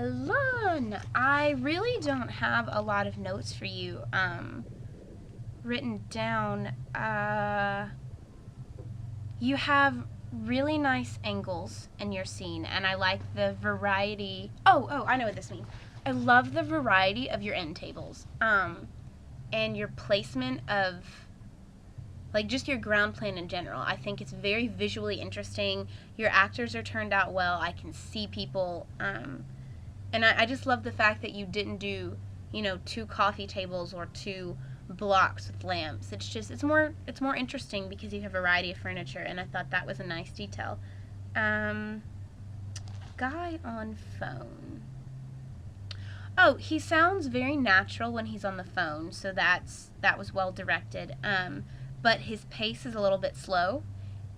Elan, I really don't have a lot of notes for you written down. You have really nice angles in your scene, and I like the variety. Oh, I know what this means. I love the variety of your end tables, and your placement of like just your ground plan in general. I think it's very visually interesting. Your actors are turned out well. I can see people, and I just love the fact that you didn't do, two coffee tables or two blocks with lamps. It's more interesting because you have a variety of furniture, and I thought that was a nice detail. Um, Guy on phone. Oh, he sounds very natural when he's on the phone, so that was well directed. But his pace is a little bit slow,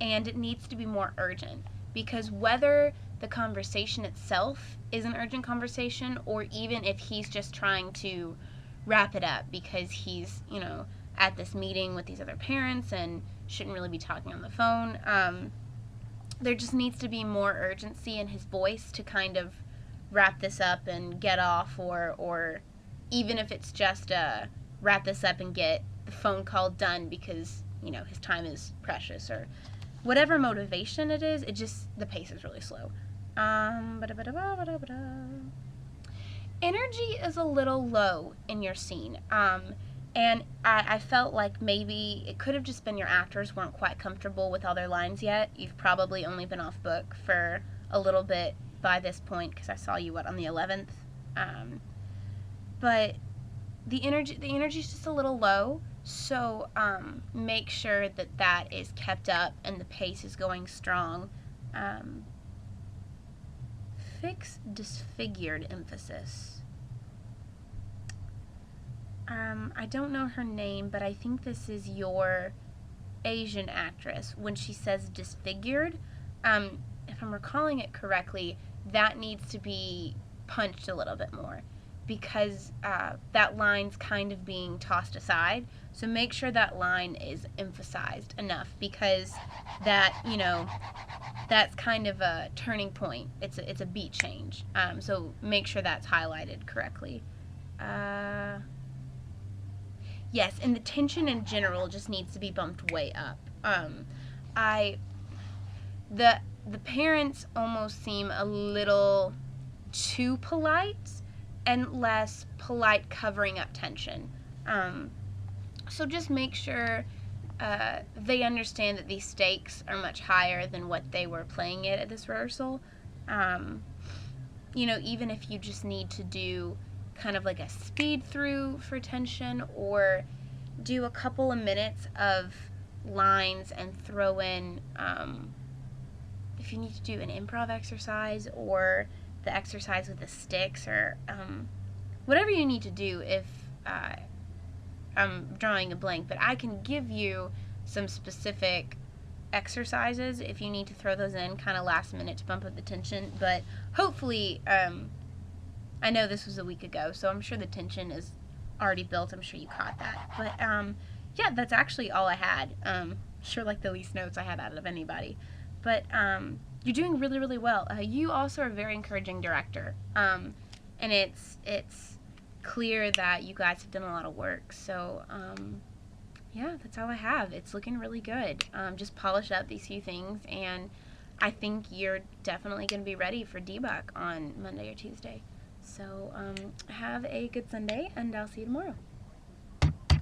and it needs to be more urgent because whether the conversation itself is an urgent conversation or even if he's just trying to wrap it up because he's, at this meeting with these other parents and shouldn't really be talking on the phone, there just needs to be more urgency in his voice to kind of wrap this up and get off, or even if it's just wrap this up and get the phone call done because his time is precious, or whatever motivation it is, the pace is really slow. Energy is a little low in your scene, and I felt like maybe it could have just been your actors weren't quite comfortable with all their lines yet. You've probably only been off book for a little bit by this point because I saw you on the 11th, but the energy is just a little low. So make sure that is kept up and the pace is going strong. Fix disfigured emphasis. I don't know her name, but I think this is your Asian actress. When she says disfigured, if I'm recalling it correctly, that needs to be punched a little bit more because that line's kind of being tossed aside. So make sure that line is emphasized enough because that's kind of a turning point. It's a beat change. So make sure that's highlighted correctly. Yes, and the tension in general just needs to be bumped way up. The parents almost seem a little too polite and less polite covering up tension. So just make sure they understand that these stakes are much higher than what they were playing it at this rehearsal. Even if you just need to do kind of like a speed through for tension or do a couple of minutes of lines and throw in if you need to do an improv exercise or the exercise with the sticks or whatever you need to do. If I'm drawing a blank, but I can give you some specific exercises if you need to throw those in kind of last minute to bump up the tension. But hopefully, I know this was a week ago, so I'm sure the tension is already built. I'm sure you caught that. But yeah, that's actually all I had. Sure, like the least notes I had out of anybody. But you're doing really, really well. You also are a very encouraging director, and it's clear that you guys have done a lot of work. So yeah, that's all I have. It's looking really good. Just polish up these few things, and I think you're definitely going to be ready for debug on Monday or Tuesday. So have a good Sunday, and I'll see you tomorrow.